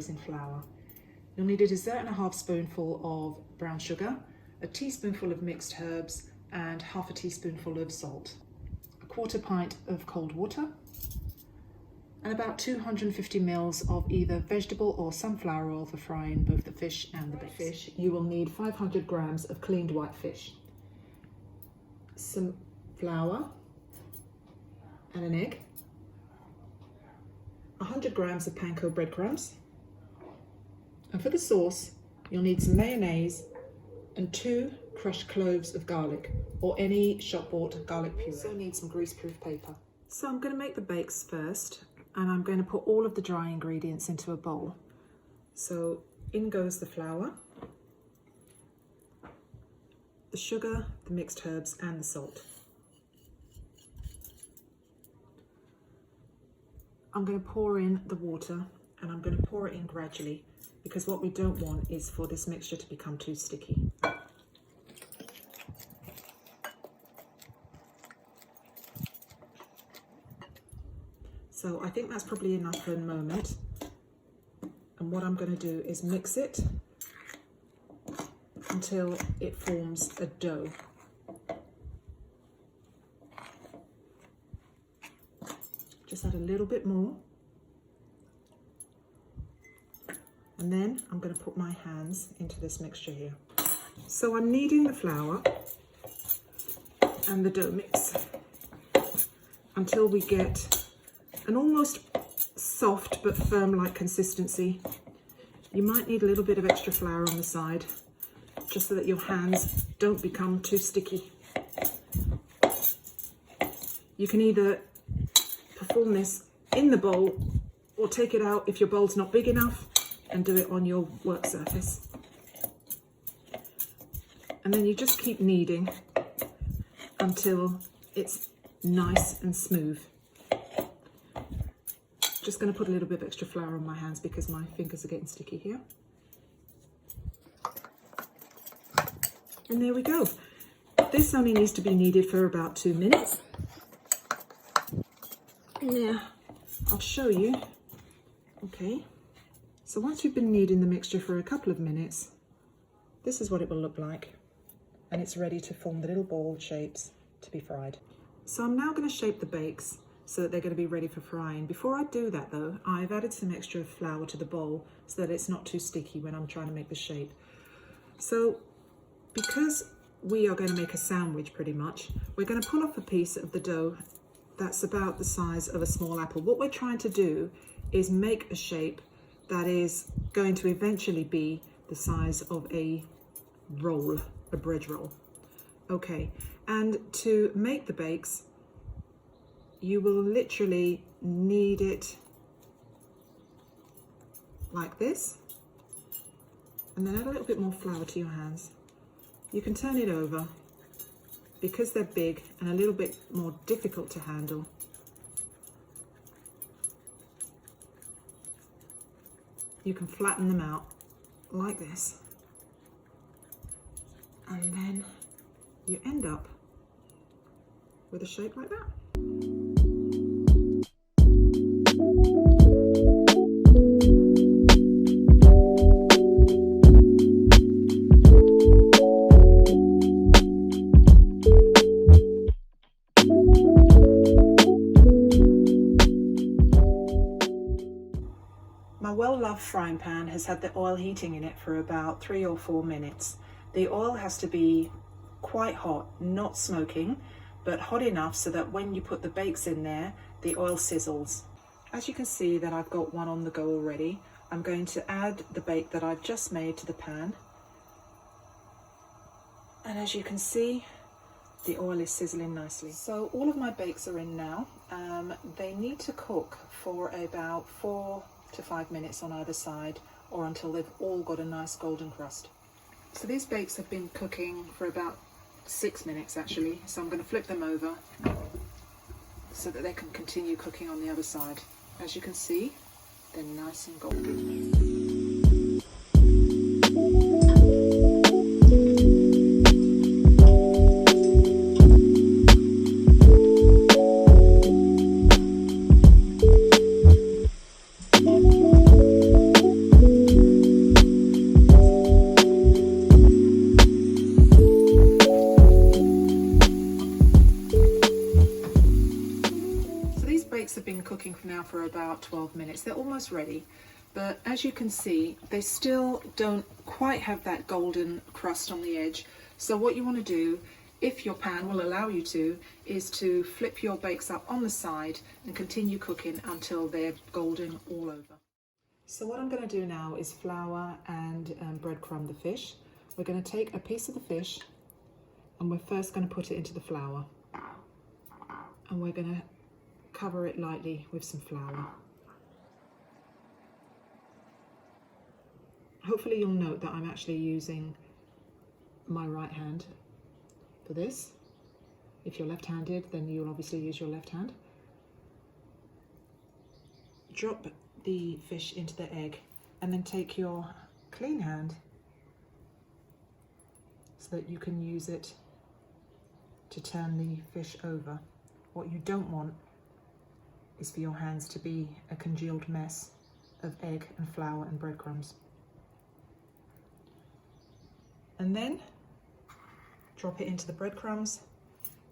using flour. You'll need a dessert-and-a-half spoonful of brown sugar, a teaspoonful of mixed herbs, and half a teaspoonful of salt, a 1/4 pint of cold water, and about 250 ml of either vegetable or sunflower oil for frying both the fish and the bakes. You will need 500 grams of cleaned white fish, some flour and an egg, 100 grams of PANKO breadcrumbs, and for the sauce you'll need some mayonnaise and 2 crushed cloves of garlic or any shop-bought garlic puree. Also need some grease-proof paper. So I'm going to make the bakes first, and I'm going to put all of the dry ingredients into a bowl. So in goes the flour, the sugar, the mixed herbs and the salt. I'm going to pour in the water, and I'm going to pour it in gradually because what we don't want is for this mixture to become too sticky. So I think that's probably enough for a moment. And what I'm going to do is mix it until it forms a dough. Just add a little bit more. And then I'm going to put my hands into this mixture here. So I'm kneading the flour and the dough mix until we get an almost soft but firm-like consistency. You might need a little bit of extra flour on the side, just so that your hands don't become too sticky. You can either perform this in the bowl or take it out if your bowl's not big enough and do it on your work surface. And then you just keep kneading until it's nice and smooth. Just going to put a little bit of extra flour on my hands because my fingers are getting sticky here. And there we go. This only needs to be kneaded for about 2 minutes. Now, I'll show you. Okay, so once you've been kneading the mixture for a couple of minutes, this is what it will look like. And it's ready to form the little ball shapes to be fried. So I'm now going to shape the bakes so that they're going to be ready for frying. Before I do that though, I've added some extra flour to the bowl so that it's not too sticky when I'm trying to make the shape. So because we are going to make a sandwich pretty much, we're going to pull off a piece of the dough that's about the size of a small apple. What we're trying to do is make a shape that is going to eventually be the size of a roll, a bread roll. Okay, and to make the bakes, you will literally knead it like this, and then add a little bit more flour to your hands. You can turn it over because they're big and a little bit more difficult to handle. You can flatten them out like this, and then you end up with a shape like that. My well-loved frying pan has had the oil heating in it for about 3 or 4 minutes. The oil has to be quite hot, not smoking, but hot enough so that when you put the bakes in there, the oil sizzles. As you can see that I've got one on the go already, I'm going to add the bake that I've just made to the pan. And as you can see, the oil is sizzling nicely. So all of my bakes are in now. They need to cook for about 4 to 5 minutes on either side, or until they've all got a nice golden crust. So these bakes have been cooking for about 6 minutes actually, so I'm going to flip them over so that they can continue cooking on the other side. As you can see, they're nice and golden. for about 12 minutes. They're almost ready, but as you can see, they still don't quite have that golden crust on the edge. So what you want to do, if your pan will allow you to, is to flip your bakes up on the side and continue cooking until they're golden all over. So what I'm going to do now is flour and breadcrumb the fish. We're going to take a piece of the fish and we're first going to put it into the flour. And we're going to cover it lightly with some flour. Hopefully you'll note that I'm actually using my right hand for this. If you're left-handed, then you'll obviously use your left hand. Drop the fish into the egg and then take your clean hand so that you can use it to turn the fish over. What you don't want is for your hands to be a congealed mess of egg and flour and breadcrumbs. And then drop it into the breadcrumbs,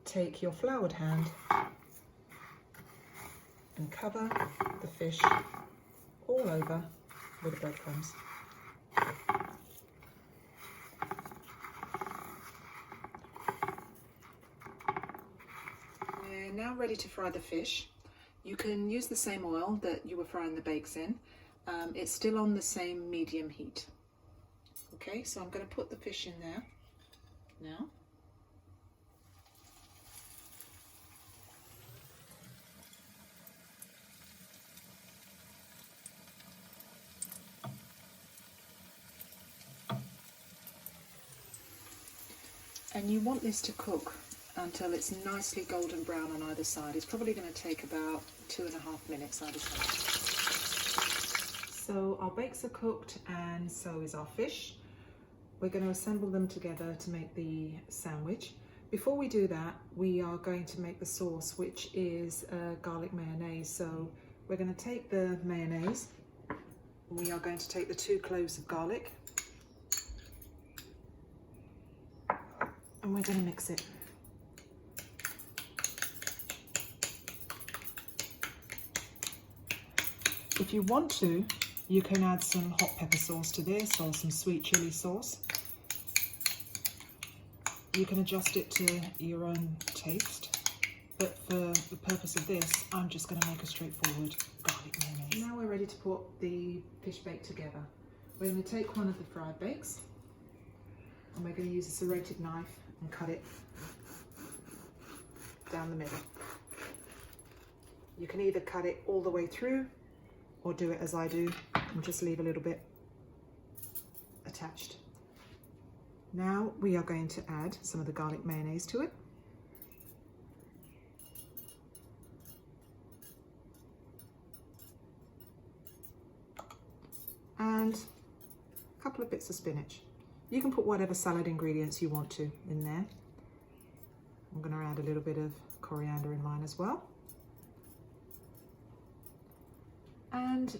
take your floured hand and cover the fish all over with the breadcrumbs. We're now ready to fry the fish. You can use the same oil that you were frying the bakes in. It's still on the same medium heat. Okay, so I'm going to put the fish in there now. And you want this to cook until it's nicely golden brown on either side. It's probably going to take about 2.5 minutes either side. So our bakes are cooked and so is our fish. We're going to assemble them together to make the sandwich. Before we do that, we are going to make the sauce, which is garlic mayonnaise. So we're going to take the mayonnaise. We are going to take the 2 cloves of garlic. And we're going to mix it. If you want to, you can add some hot pepper sauce to this or some sweet chili sauce. You can adjust it to your own taste, but for the purpose of this, I'm just going to make a straightforward garlic mayonnaise. Now we're ready to put the fish bake together. We're going to take one of the fried bakes and we're going to use a serrated knife and cut it down the middle. You can either cut it all the way through or do it as I do and just leave a little bit attached. Now we are going to add some of the garlic mayonnaise to it. And a couple of bits of spinach. You can put whatever salad ingredients you want to in there. I'm going to add a little bit of coriander in mine as well. And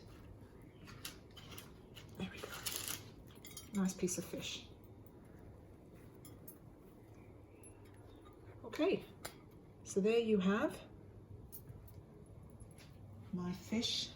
there we go. Nice piece of fish. Okay, so there you have my fish